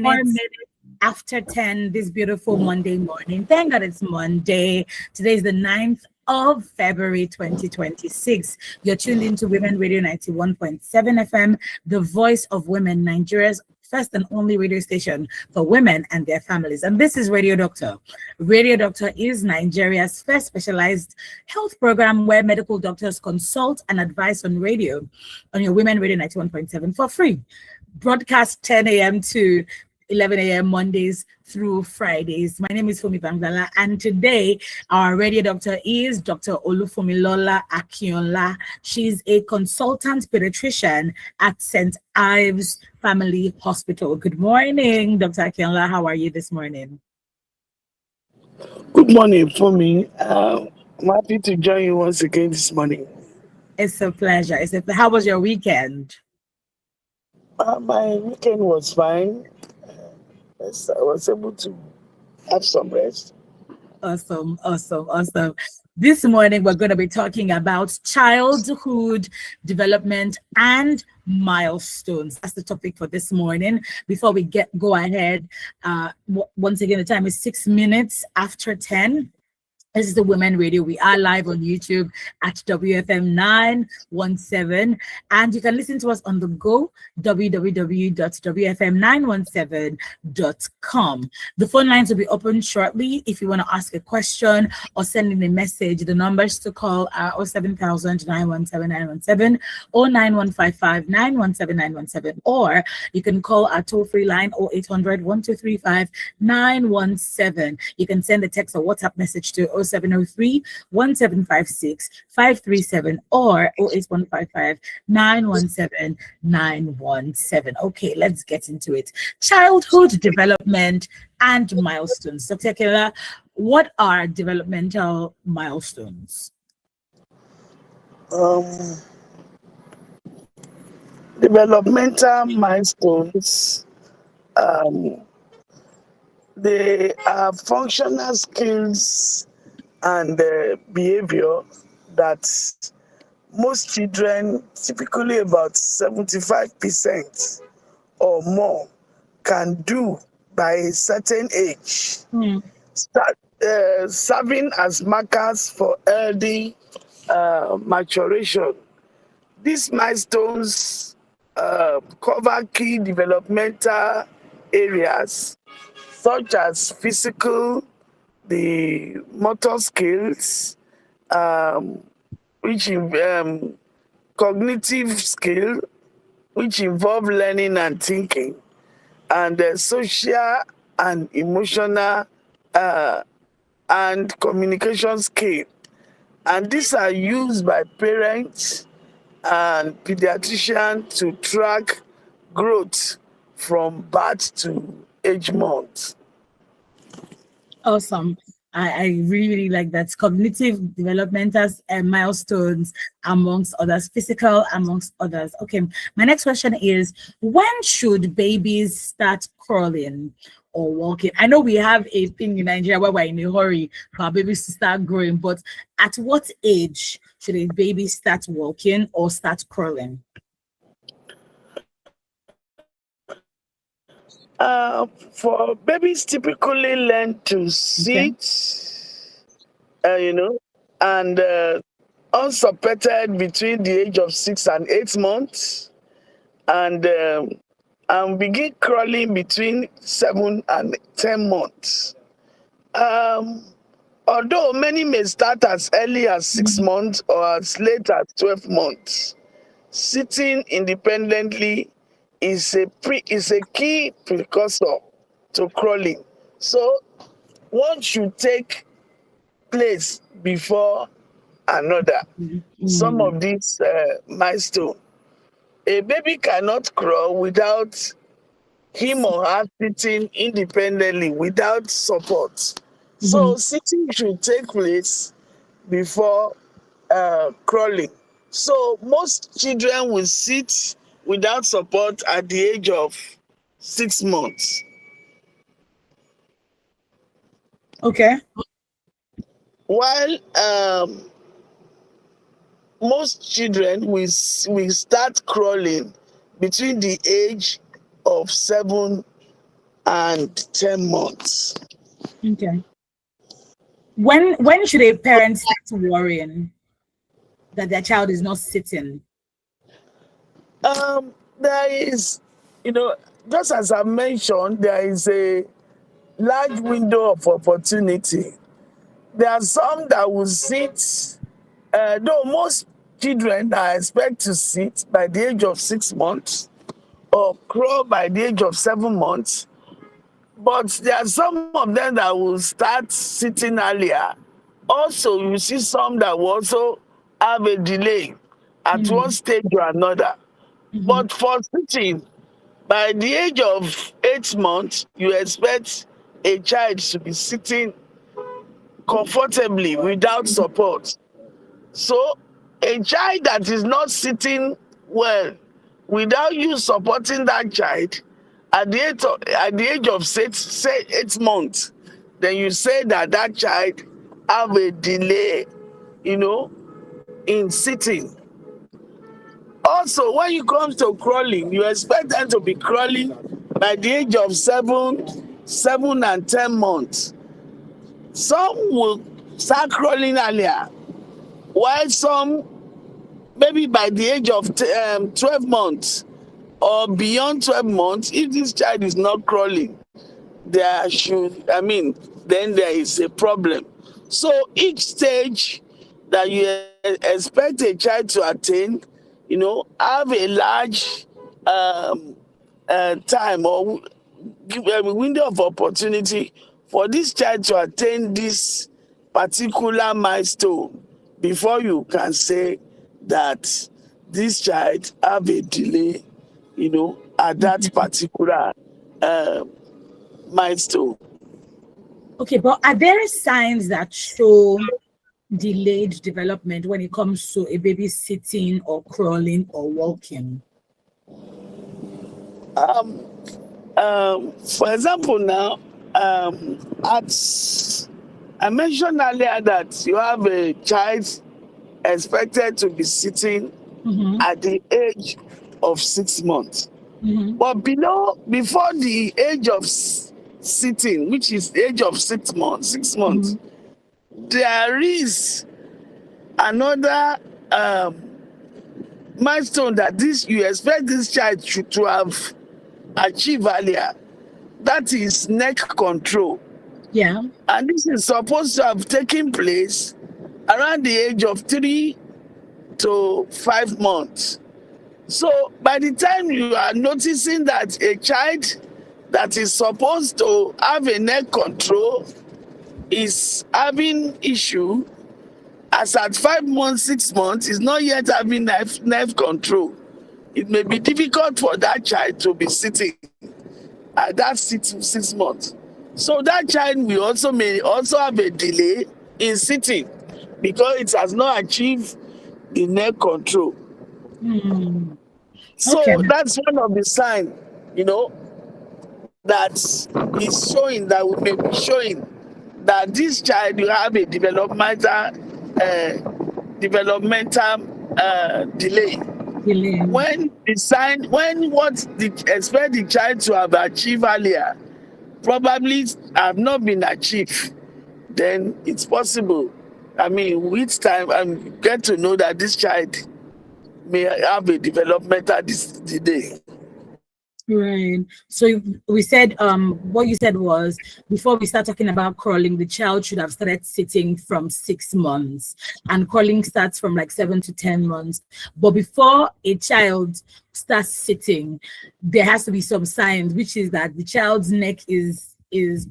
minutes after 10 this beautiful Monday morning. Thank God it's Monday. Today is the 9th of February 2026. You're tuned into Women Radio 91.7 FM, the voice of women, Nigeria's first and only radio station for women and their families. And this is Radio Doctor. Radio Doctor is Nigeria's first specialized health program where medical doctors consult and advise on radio on your Women Radio 91.7 for free. Broadcast 10 a.m. to 11 a.m. Mondays through Fridays. My name is Fumi Bangala, and today our radio doctor is Dr. Olufumilola Akinola. She's a consultant pediatrician at St. Ives Family Hospital. Good morning, Dr. Akinola. How are you this morning? Good morning, Fumi. I'm happy to join you once again this morning. It's a pleasure. How was your weekend? My weekend was fine. Yes, I was able to have some rest. Awesome. This morning, we're going to be talking about childhood development and milestones. That's the topic for this morning. Before we go ahead, once again, the time is 6 minutes after 10. This is the Women Radio. We are live on YouTube at WFM 917, and you can listen to us on the go, www.wfm917.com. The phone lines will be open shortly. If you want to ask a question or send in a message, the numbers to call are 07000 917 917 or 9155 917 917, or you can call our toll-free line 0800 1235 917. You can send a text or WhatsApp message to 0703 1756 537 or 08155 917 917. Okay, let's get into it. Childhood development and milestones. Dr. Akinola, what are developmental milestones? Developmental milestones, they are functional skills and behavior that most children, typically about 75% or more, can do by a certain age, serving as markers for early maturation. These milestones cover key developmental areas such as physical, the motor skills, which cognitive skill, which involve learning and thinking, and social and emotional and communication skill. And these are used by parents and pediatricians to track growth from birth to age month. Awesome. I really like that. Cognitive developmental milestones amongst others, physical amongst others. Okay, my next question is, when should babies start crawling or walking? I know we have a thing in Nigeria where we're in a hurry for our babies to start growing, but at what age should a baby start walking or start crawling? For babies, typically learn to sit, and unsupported between the age of 6 and 8 months, and begin crawling between 7 and 10 months. Although many may start as early as 6 months or as late as 12 months, sitting independently is a key precursor to crawling. So one should take place before another. Some of these milestones. A baby cannot crawl without him or her sitting independently without support. So sitting should take place before crawling. So most children will sit without support at the age of 6 months. Okay. While most children will start crawling between the age of 7 and 10 months. Okay. When should a parent start worrying that their child is not sitting? There is, just as I mentioned, there is a large window of opportunity. There are some that will sit, though most children are expected to sit by the age of 6 months or crawl by the age of 7 months. But there are some of them that will start sitting earlier. Also, you see some that will also have a delay at one stage or another. But for sitting, by the age of 8 months, you expect a child to be sitting comfortably without support. So a child that is not sitting well without you supporting that child at the age of say 8 months, then you say that that child have a delay, in sitting. Also, when you come to crawling, you expect them to be crawling by the age of 7 and 10 months. Some will start crawling earlier, while some maybe by the age of 12 months or beyond 12 months, if this child is not crawling, then there is a problem. So each stage that you expect a child to attain, have a large time or window of opportunity for this child to attain this particular milestone before you can say that this child have a delay, at that particular milestone. Okay, but are there signs that show delayed development when it comes to a baby sitting or crawling or walking? For example, now, I mentioned earlier that you have a child expected to be sitting at the age of 6 months. But before the age of sitting, which is the age of 6 months, there is another milestone that you expect this child to have achieved earlier. That is neck control. Yeah. And this is supposed to have taken place around the age of 3 to 5 months. So by the time you are noticing that a child that is supposed to have a neck control is having issue, as at 5 months, 6 months, is not yet having nerve control, it may be difficult for that child to be sitting at that 6 months. So that child may also have a delay in sitting because it has not achieved the neck control. So that's one of the signs, that is showing, that we may be showing that this child will have a developmental delay. When what expect the child to have achieved earlier probably have not been achieved, then it's possible. With time, and get to know that this child may have a developmental delay. Right. So we said, what you said was, before we start talking about crawling, the child should have started sitting from 6 months, and crawling starts from like 7 to 10 months. But before a child starts sitting, there has to be some signs, which is that the child's neck is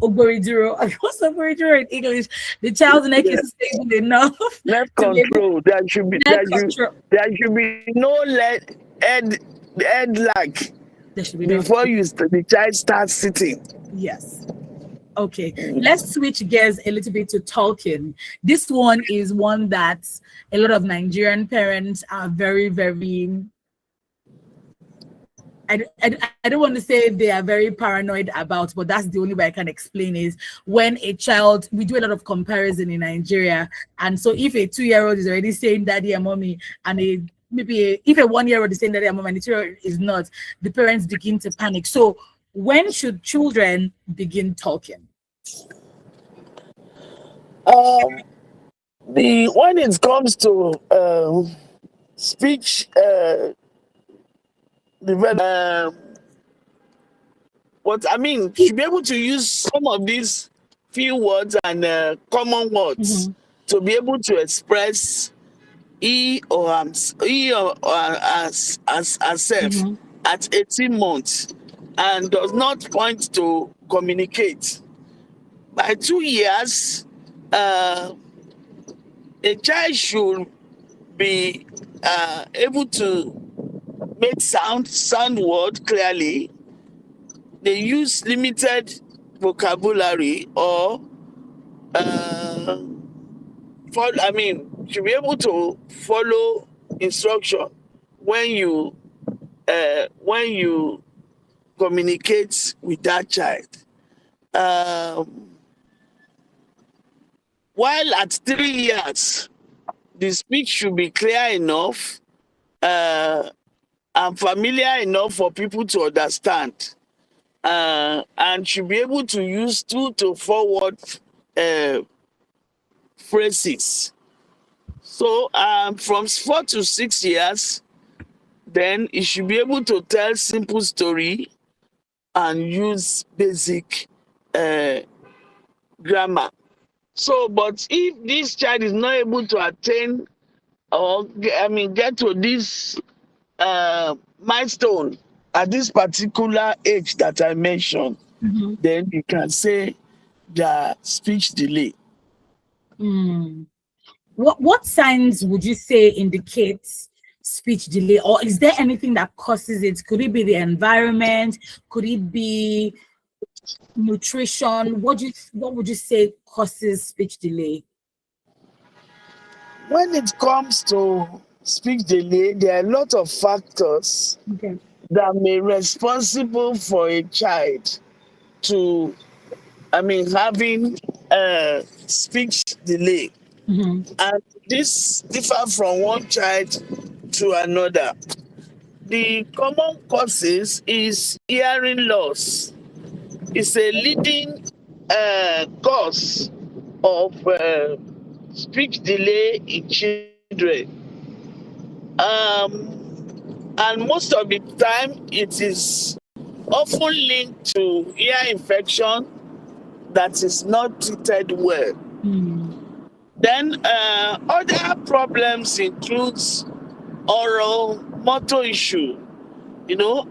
oboriduro. What's oboriduro in English? The child's neck is stable enough. Neck control. There should be no head lag before the child starts sitting. Yes. Okay. Let's switch gears a little bit to talking. This one is one that a lot of Nigerian parents are very, very, I don't want to say they are very paranoid about, but that's the only way I can explain is when a child, we do a lot of comparison in Nigeria. And so if a 2-year-old is already saying daddy and mommy, and if a 1-year-old is saying daddy and mommy and the 2-year-old is not, the parents begin to panic. So When should children begin talking? Um, the when it comes to speech development, what I mean, should be able to use some of these few words and common words Mhm. to be able to express he or as herself Mhm. at 18 months and does not point to communicate. By 2 years, uh, a child should be able to make sound word clearly. They use limited vocabulary or uh, I mean, should be able to follow instruction when you communicate with that child. Um, while at 3 years, the speech should be clear enough uh, and familiar enough for people to understand, and should be able to use 2 to 4 word uh, phrases. So from 4 to 6 years, then you should be able to tell simple story and use basic uh, grammar. So, but if this child is not able to attain or get to this milestone at this particular age that I mentioned, Mhm. then you can say the speech delay. Mm. What signs would you say indicates speech delay, or is there anything that causes it? Could it be the environment? Could it be nutrition? What would you say causes speech delay? When it comes to speech delay, there are a lot of factors Okay. that may responsible for a child to, having speech delay. Mm-hmm. And this differ from one child to another. The common causes is hearing loss. It's a leading cause of speech delay in children. And most of the time, it is often linked to ear infection that is not treated well. Mm. Then other problems includes oral motor issue, you know,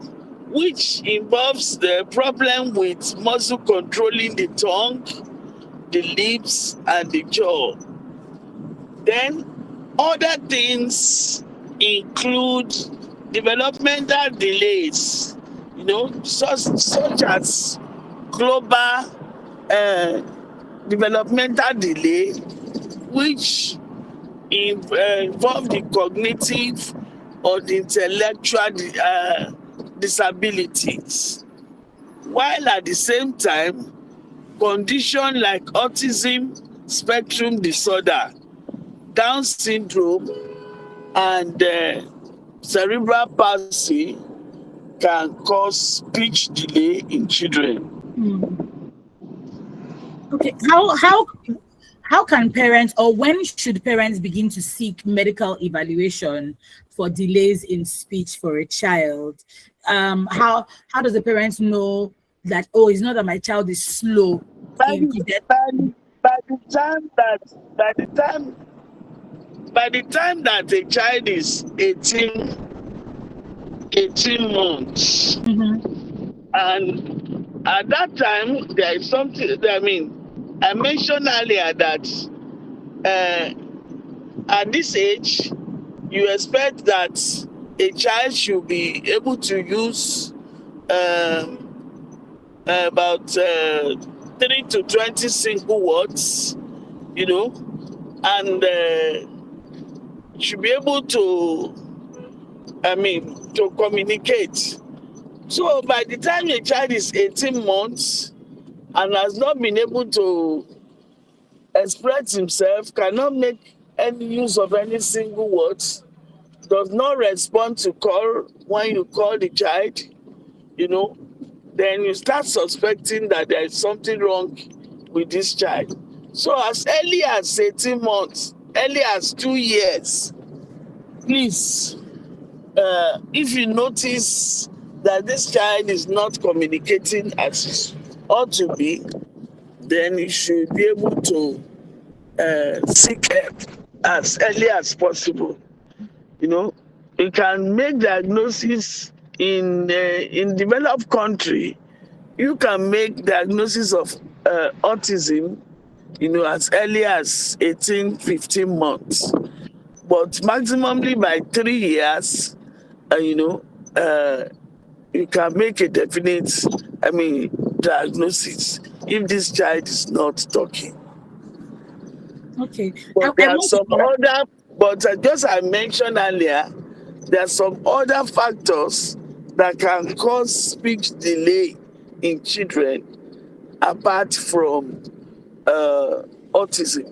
which involves the problem with muscle controlling the tongue, the lips, and the jaw. Then other things include developmental delays, such as global uh, developmental delay, which involve the cognitive or the intellectual disabilities. While at the same time, conditions like autism spectrum disorder, Down syndrome, and cerebral palsy can cause speech delay in children. Mm. Okay. How can parents, or when should parents begin to seek medical evaluation for delays in speech for a child? How does the parents know that, oh, it's not that my child is slow By in the, that? by the, by the time that by the time by the time that a child is 18 months, Mhm. and at that time there is something, I mentioned earlier that uh, at this age you expect that a child should be able to use um, about 3 to 20 single words, you know, and should be able to communicate. So by the time a child is 18 months and has not been able to express himself, cannot make any use of any single words, does not respond to call when you call the child, you know, then you start suspecting that there is something wrong with this child. So as early as 18 months, early as 2 years, please, if you notice that this child is not communicating as it ought to be, then you should be able to seek help as early as possible. You know, you can make diagnosis in developed country. You can make diagnosis of autism, as early as 18, 15 months, but maximally by 3 years, uh, you know, uh, you can make a definite, diagnosis if this child is not talking. Okay. But I there are want to some other, but just I mentioned earlier, there are some other factors that can cause speech delay in children apart from autism.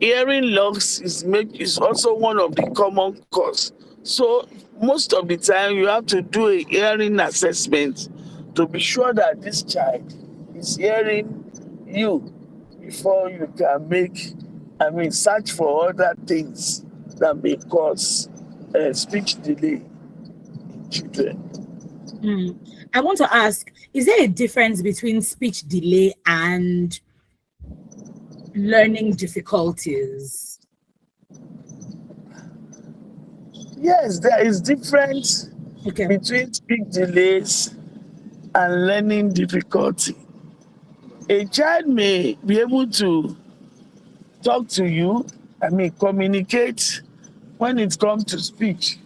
Hearing loss is also one of the common cause. So most of the time you have to do a hearing assessment to be sure that this child is hearing you before you can search for other things that may cause speech delay in children. I want to ask, is there a difference between speech delay and learning difficulties? Yes, there is difference Okay. between speech delays and learning difficulty. A child may be able to talk to you, communicate when it comes to speech,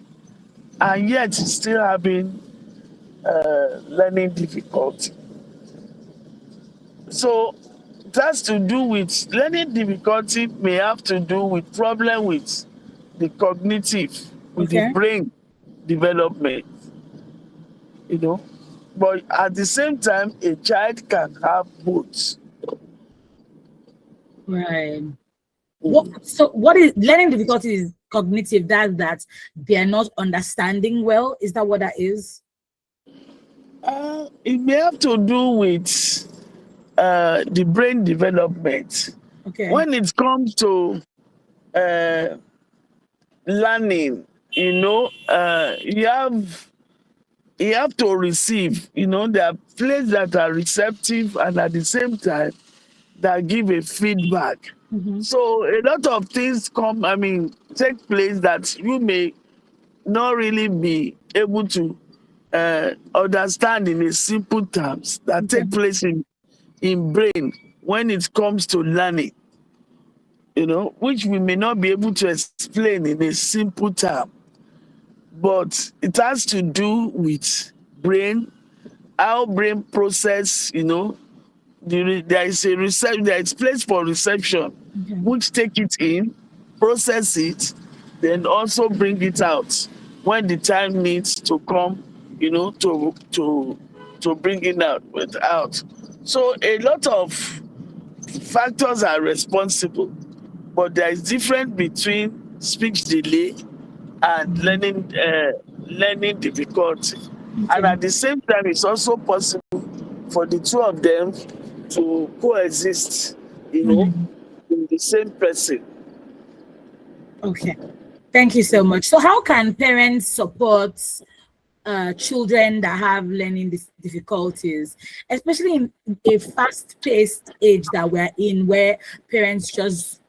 and yet still having learning difficulty. So it has to do with learning difficulty, may have to do with problem with the cognitive, with the Okay. brain development, you know. But at the same time, a child can have both. Right. What is learning difficulties cognitive? That they're not understanding well. Is that what that is? It may have to do with the brain development. Okay. When it comes to uh, learning, you have to receive. There are places that are receptive and at the same time that give a feedback. Mm-hmm. So a lot of things take place that you may not really be able to understand in a simple terms that Okay. take place in brain when it comes to learning, which we may not be able to explain in a simple term. But it has to do with brain, how brain process, there is there is place for reception, Okay. which take it in, process it, then also bring it out when the time needs to come, to bring it out. So a lot of factors are responsible, but there is difference between speech delay and learning difficulty. And Okay. at the same time, it's also possible for the two of them to coexist, Mhm. in the same person. Okay. Thank you so much. So, how can parents support children that have learning difficulties, especially in a fast-paced age that we're in, where parents just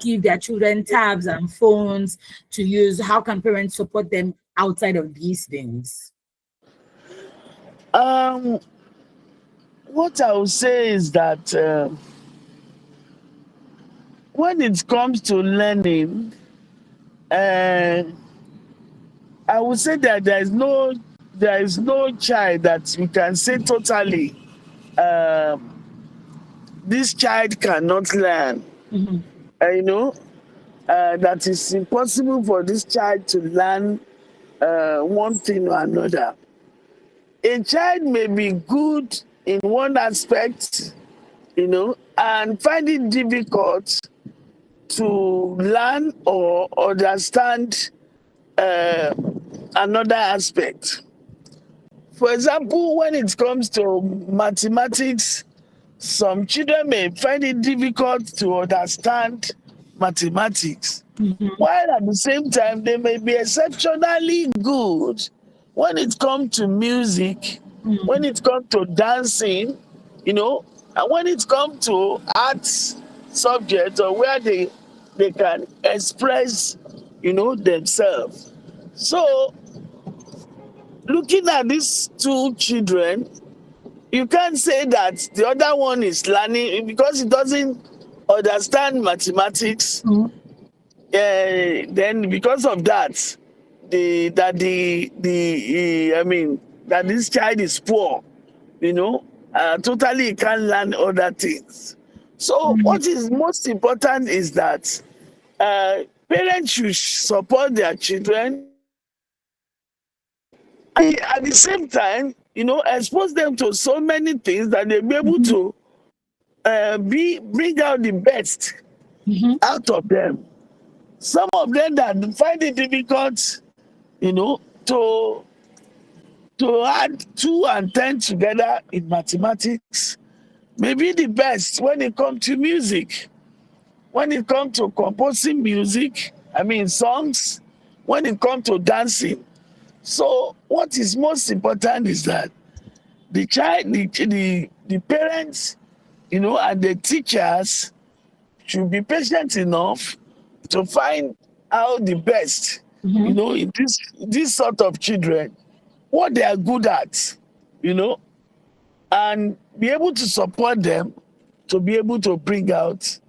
give their children tabs and phones to use? How can parents support them outside of these things? Um, what I would say is that when it comes to learning, uh, I would say that there is no child that we can say totally this child cannot learn. Mm-hmm. That is impossible for this child to learn one thing or another. A child may be good in one aspect, and find it difficult to learn or understand uh, another aspect. For example, when it comes to mathematics, some children may find it difficult to understand mathematics, while at the same time they may be exceptionally good when it comes to music, when it comes to dancing, and when it comes to arts subjects or where they can express, themselves. So looking at these two children, you can't say that the other one is learning because he doesn't understand mathematics. Then because of that, that this child is poor, totally he can't learn other things. So what is most important is that parents should support their children, and at the same time, expose them to so many things that they'll be able to bring out the best out of them. Some of them that find it difficult, to add 2 and 10 together in mathematics, may be the best when it comes to music, when it comes to composing music, songs, when it comes to dancing. So what is most important is that the child, the parents, and the teachers should be patient enough to find out the best, in this sort of children, what they are good at, and be able to support them to be able to bring out,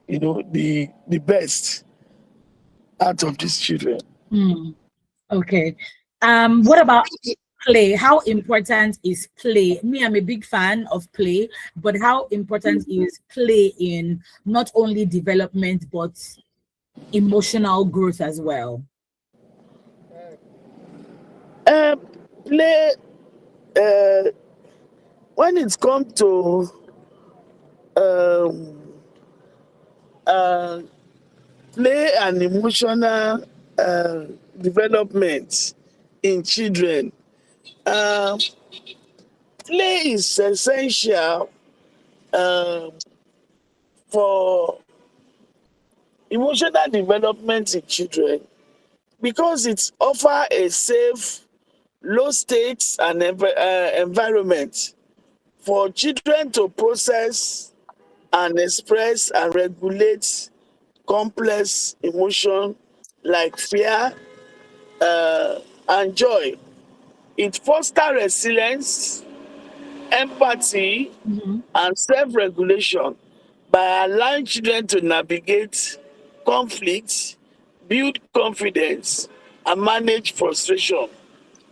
the best out of these children. Okay. What about play? How important is play? Me, I'm a big fan of play, but how important is play in not only development but emotional growth as well? Um, Play, uh, when it comes to um, uh, play and emotional uh, development in children, uh, play is essential um for emotional development in children because it offers a safe, low stakes and environment for children to process and express and regulate complex emotion like fear and joy. It fosters resilience, empathy, and self-regulation by allowing children to navigate conflict, build confidence, and manage frustration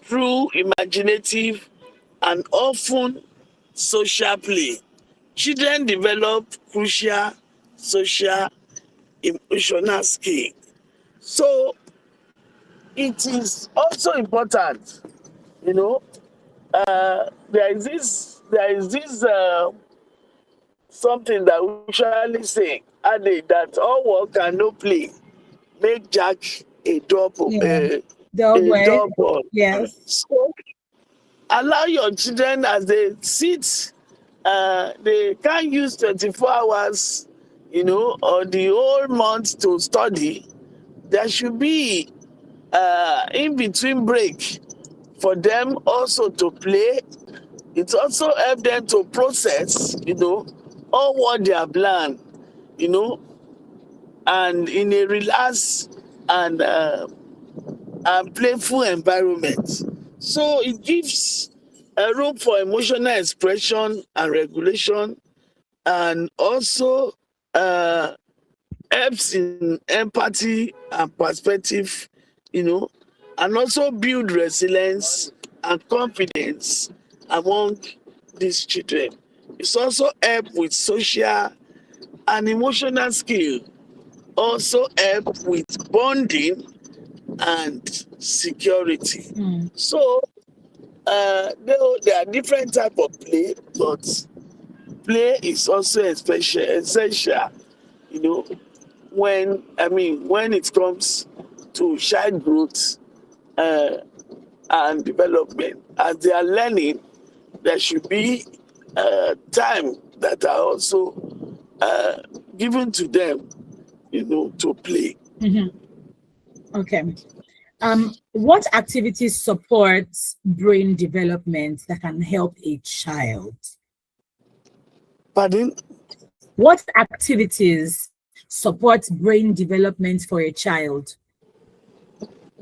through imaginative and often social play. Children develop crucial social emotional skill. So it is also important, there is this something that we usually say, adage that all work and no play make Jack a double Yeah. a, Dog a way. double. Yes. So allow your children as they sit, they can't use 24 hours, or the whole month to study. There should be in between break for them also to play. It also help them to process, all what they have learned, you know, and in a relaxed and playful environment. So it gives a room for emotional expression and regulation, and also uh, helps in empathy and perspective, you know, and also build resilience and confidence among these children. It's also help with social and emotional skill, also help with bonding and security. So there are different type of play, but play is also essential, you know, when it comes to child growth uh, and development. as they are learning, there should be time that are also uh, given to them, to play. Okay. What activities supports brain development that can help a child? Pardon? What activities support brain development for a child?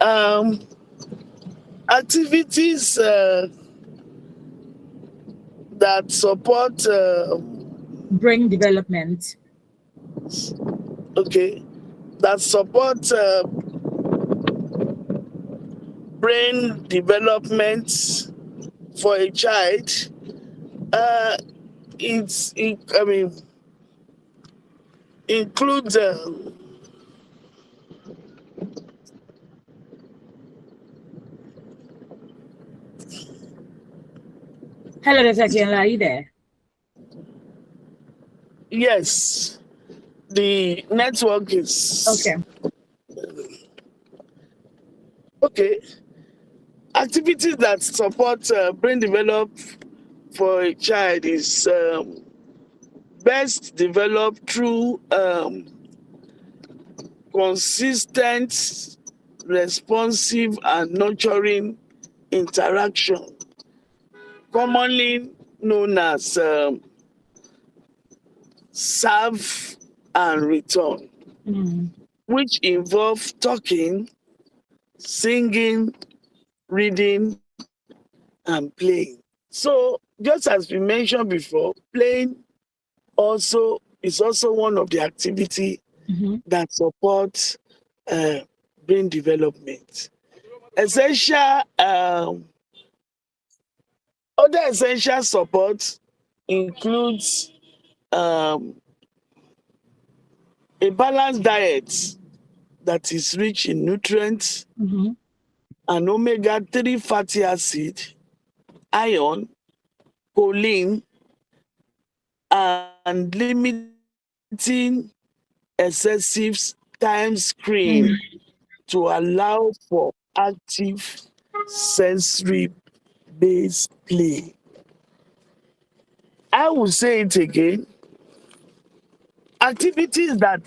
Um, Activities that support, Brain development. okay, that support brain development for a child. Uh, I mean, includes Hello, Dr. Tienla, are you there? yes, the network is Okay. okay. Activities that support brain develop for a child is best developed through consistent, responsive, and nurturing interaction, commonly known as serve and return, Mm. which involve talking, singing, reading, and playing. So, just as we mentioned before, playing is also one of the activity that supports uh, brain development. Essential Other essential support includes um, a balanced diet that is rich in nutrients and omega-3 fatty acid, iron, choline, and limiting excessive time screen to allow for active sensory based play. I will say it again. Activities that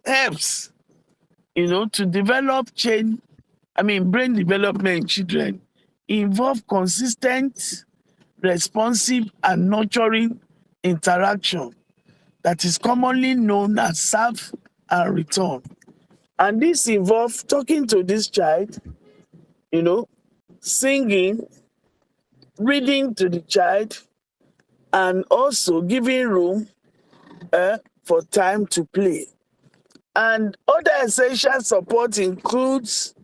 helps, to develop brain development in children involve consistent, responsive, and nurturing interaction that is commonly known as serve and return. And this involves talking to this child, you know, singing, reading to the child, and also giving room for time to play. And other essential support includes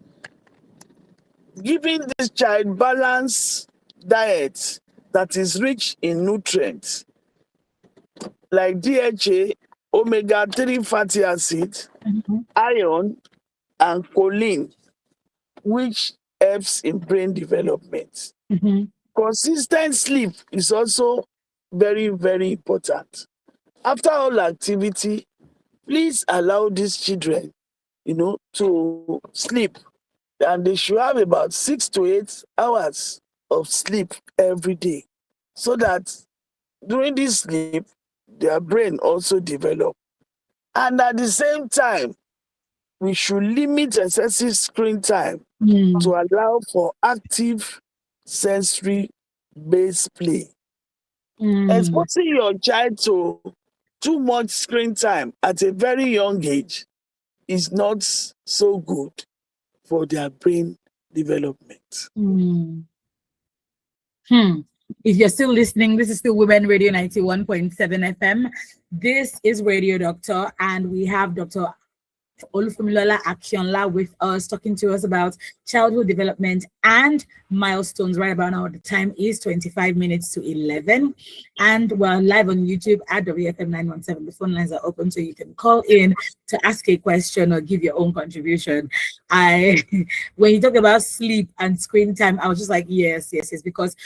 giving this child balanced diet that is rich in nutrients like DHA, omega-3 fatty acid, iron, and choline, which helps in brain development. Consistent sleep is also very, very important. After all activity, please allow these children, to sleep. And they should have about 6 to 8 hours of sleep every day, so that during this sleep, their brain also develop. And at the same time, we should limit excessive screen time to allow for active sensory based play. Exposing your child to too much screen time at a very young age is not so good for their brain development. If you're still listening, this is still Women Radio 91.7 FM. This is Radio Doctor, and we have Dr. Olufumilola Akionla with us, talking to us about childhood development and milestones. Right about now, the time is 25 minutes to 11, and we're live on YouTube at WFM 917. The phone lines are open, so you can call in to ask a question or give your own contribution. When you talk about sleep and screen time, I was just like, yes, because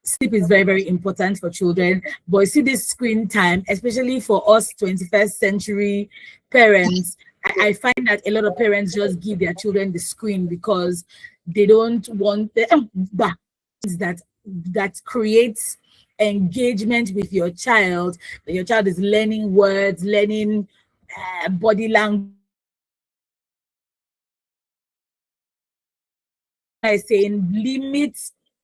sleep is very, very important for children. But you see, this screen time, especially for us 21st century parents, I find that a lot of parents just give their children the screen because they don't want that creates engagement with your child. That your child is learning words, learning body language, is saying limit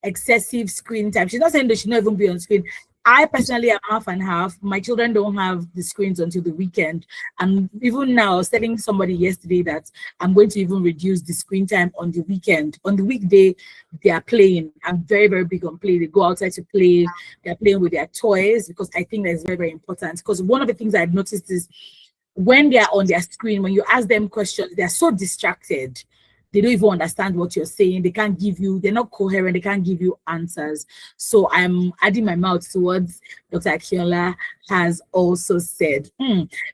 excessive screen time. She's not saying they should not even be on screen. I personally am half and half. My children don't have the screens until the weekend. And even now, I was telling somebody yesterday that I'm going to even reduce the screen time on the weekend. On the weekday, they are playing. I'm very, very big on play. They go outside to play. They're playing with their toys because I think that's very, very important. Because one of the things I've noticed is when they are on their screen, when you ask them questions, they're so distracted. They don't even understand what you're saying. They can't give you, they're not coherent. They can't give you answers. So I'm adding my mouth towards Dr. Akiola has also said.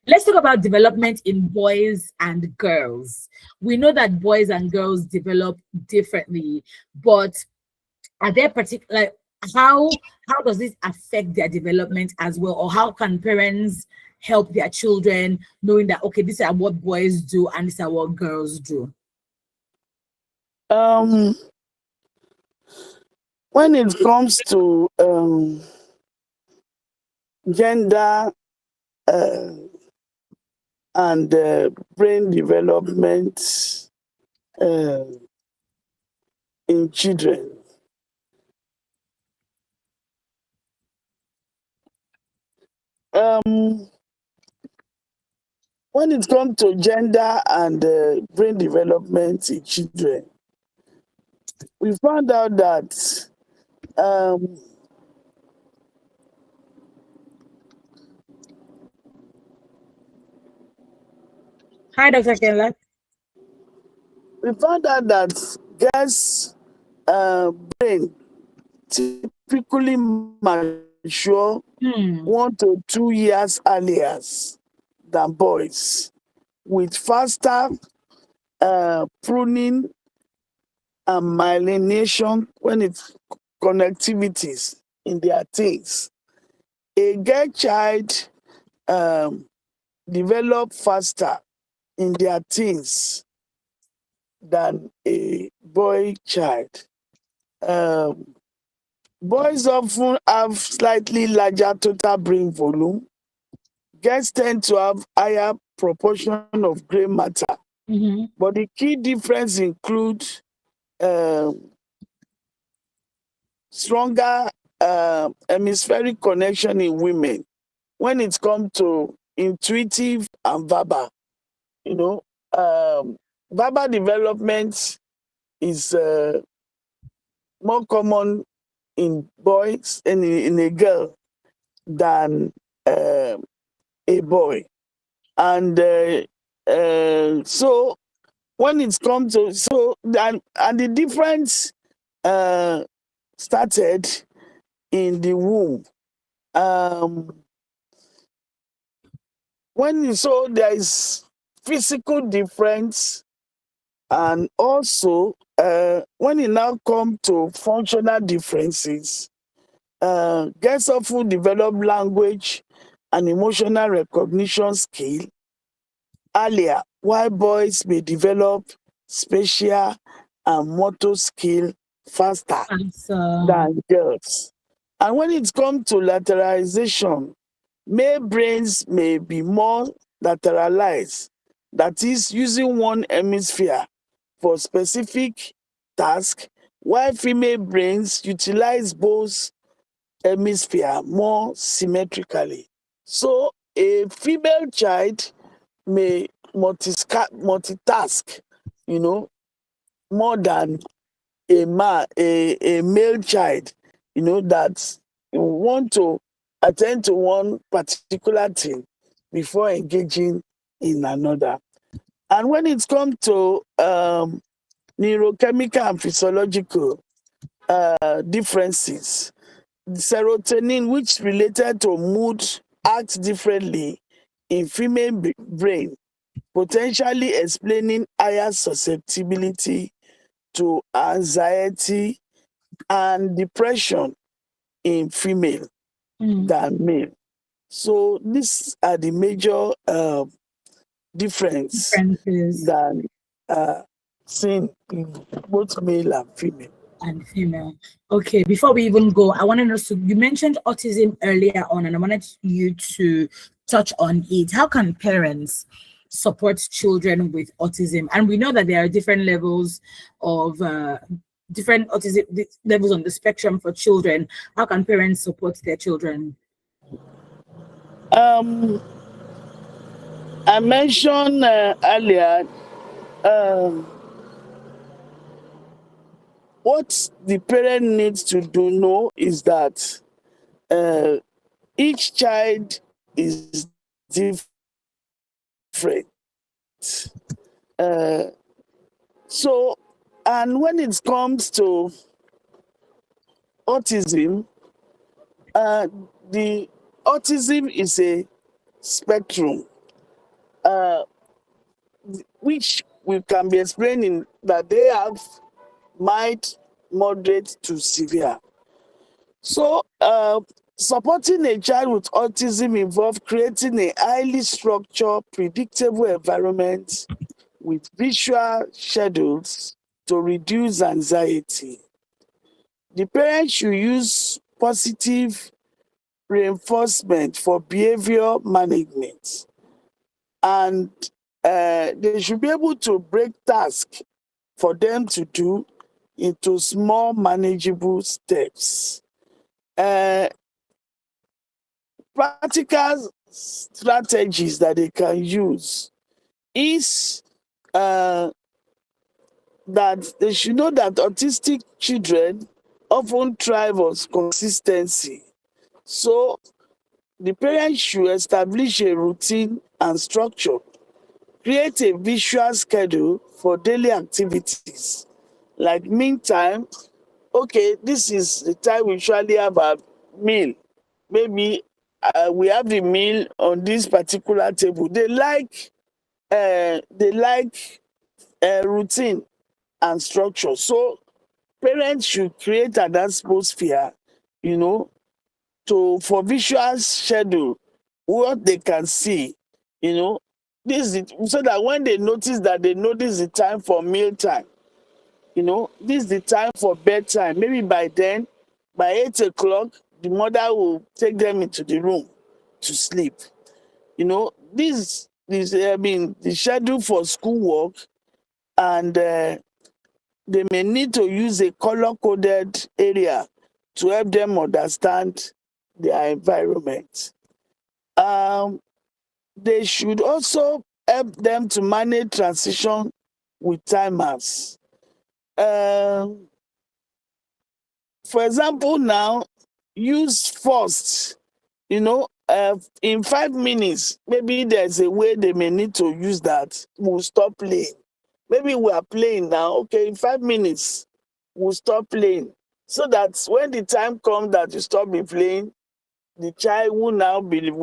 Let's talk about development in boys and girls. We know that boys and girls develop differently, but are there particular, like, how does this affect their development as well? Or how can parents help their children knowing that, okay, these are what boys do and these are what girls do? Um, when it comes to gender uh, and brain development uh, in children, um, when it comes to gender and brain development in children, we found out that um, Hi, Dr. Kela. we found out that girls' brain typically mature Hmm. 1 to 2 years earlier than boys, with faster pruning and myelination when it's connectivities in their teens. A girl child um, develop faster in their teens than a boy child. Um, Boys often have slightly larger total brain volume. Girls tend to have higher proportion of gray matter, Mm-hmm. but the key difference includes um, stronger hemispheric connection in women when it comes to intuitive and verbal. You know, verbal development is more common in boys and in a girl than a boy. And so when it comes to and the difference uh, started in the womb. Um, so there is physical difference, and also when it now comes to functional differences, girls often develop language and emotional recognition skill earlier, while boys may develop spatial and motor skill faster Awesome. than girls. And when it comes to lateralization, male brains may be more lateralized, that is, using one hemisphere for specific task, while female brains utilize both hemisphere more symmetrically. So a female child may multitask, you know, more than a male child, you know, that want to attend to one particular thing before engaging in another. And when it comes to neurochemical and physiological differences, serotonin, which related to mood, acts differently in female brain, potentially explaining higher susceptibility to anxiety and depression in female Mm. than male. So these are the major difference Differences. than uh, seen in both male and female. And female. Okay, before we even go, I wanted us to, you mentioned autism earlier on, and I wanted you to touch on it. How can parents support children with autism? And we know that there are different levels of different autism levels on the spectrum for children. How can parents support their children? Um, I mentioned earlier, um, what the parent needs to do know is that uh, each child is different. So, and when it comes to autism, uh, the autism is a spectrum, uh, which we can be explaining that they have mild, moderate to severe. So, supporting a child with autism involves creating a highly structured, predictable environment with visual schedules to reduce anxiety. The parent should use positive reinforcement for behavior management, and they should be able to break tasks for them to do into small, manageable steps. Uh, Practical strategies that they can use is uh, that they should know that autistic children often thrive on consistency. So the parents should establish a routine and structure, create a visual schedule for daily activities like meantime. Okay, this is the time we usually have our meal. Maybe we have the meal on this particular table. They like routine and structure. So parents should create an atmosphere, you know, to for visual schedule what they can see, you know. This is it, so that when they notice that they know this is the time for meal time, you know, this is the time for bedtime. Maybe by then, by 8 o'clock, the mother will take them into the room to sleep. You know, this I mean the schedule for schoolwork, and they may need to use a color coded area to help them understand their environment. Um, they should also help them to manage transition with timers. Um, for example, now use first, you know, in 5 minutes, maybe there's a way they may need to use that. We'll stop playing. Maybe we are playing now. Okay, in 5 minutes, we'll stop playing. So that when the time comes that you stop be playing, the child will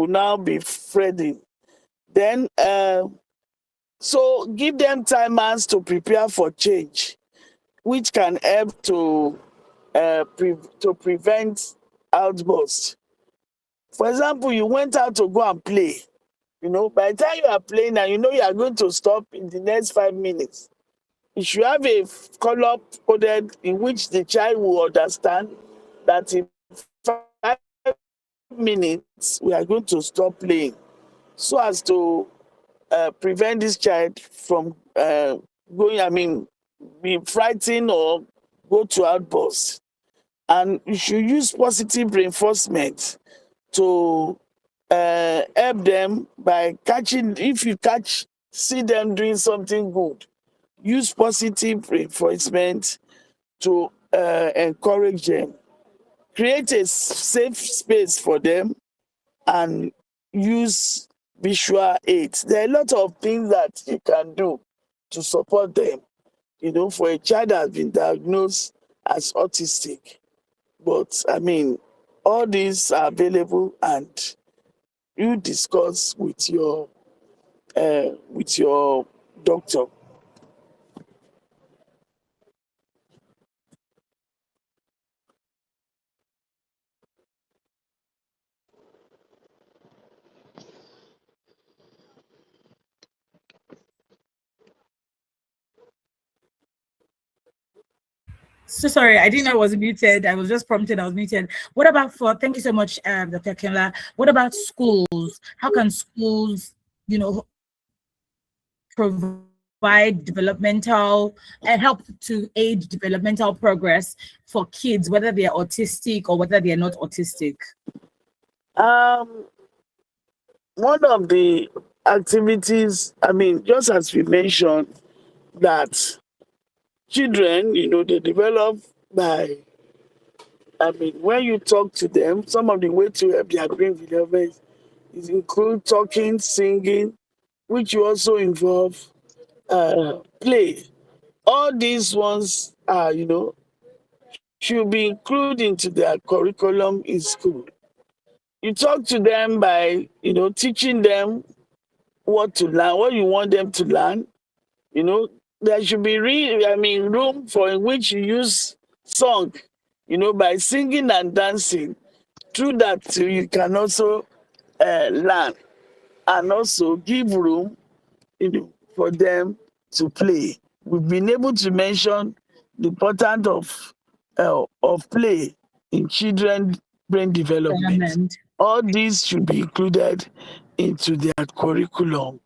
now be fretting. Then so give them timers to prepare for change, which can help to prevent outbursts. For example, you went out to go and play. You know, by the time you are playing and you know you are going to stop in the next 5 minutes, you should have a color coded in which the child will understand that in 5 minutes we are going to stop playing, so as to prevent this child from going, I mean, be frightened or go to outbursts. And you should use positive reinforcement to help them by catching. If you see them doing something good, use positive reinforcement to encourage them. Create a safe space for them and use visual aids. There are a lot of things that you can do to support them, you know, for a child that has been diagnosed as autistic. But I mean, all these are available, and you discuss with your doctor. So sorry, I didn't know I was muted. I was just prompted I was muted. What about for, thank you so much, Dr. Kemla. What about schools? How can schools, you know, provide developmental and help to aid developmental progress for kids, whether they are autistic or whether they are not autistic? Um, One of the activities, I mean, just as we mentioned, that children, they develop by, I mean, when you talk to them, some of the way to help their brain development is include talking, singing, which will also involve play. All these ones are, should be included into their curriculum in school. You talk to them by, teaching them what to learn, what you want them to learn. You know, there should be room for in which you use song, by singing and dancing. Through that, too, you can also learn and also give room, for them to play. We've been able to mention the importance of play in children brain development. Development All these should be included into their curriculum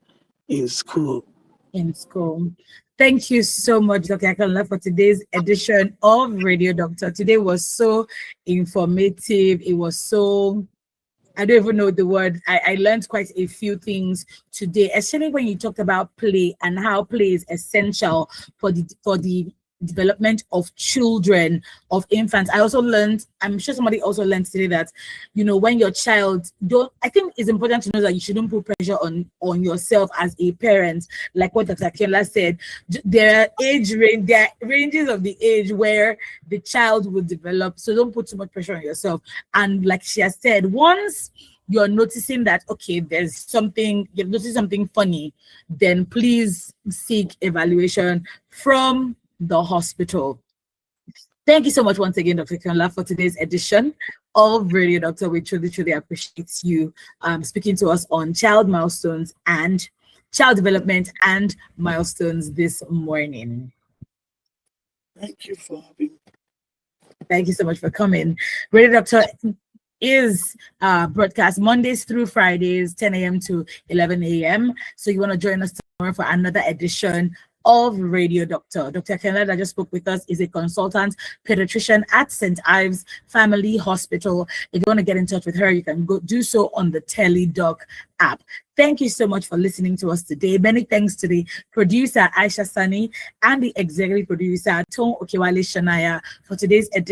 in school. in school. Thank you so much, Dr. Akanla, for today's edition of Radio Doctor. Today was so informative. It was so, I don't even know the word. I learned quite a few things today, especially when you talked about play and how play is essential for the development of children, of infants. I also learned, I'm sure somebody also learned today that, when your child don't, I think it's important to know that you shouldn't put pressure on yourself as a parent, like what Dr. Kela said. There are there are ranges of the age where the child will develop. So don't put too much pressure on yourself. And like she has said, once you're noticing that, okay, you're noticing something funny, then please seek evaluation from the hospital. Thank you so much once again, Dr. Kionla, for today's edition of Radio Doctor. We truly, truly appreciate you speaking to us on child milestones and child development and milestones this morning. Thank you for having me. Thank you so much for coming. Radio Doctor is broadcast Mondays through Fridays, 10 a.m. to 11 a.m. So you want to join us tomorrow for another edition of Radio Doctor. Dr. Kenneth that just spoke with us is a consultant pediatrician at St. Ives Family Hospital. If you want to get in touch with her, you can go do so on the TeleDoc app. Thank you so much for listening to us today. Many thanks to the producer Aisha Sani and the executive producer Tom Okewale Shanaya for today's edition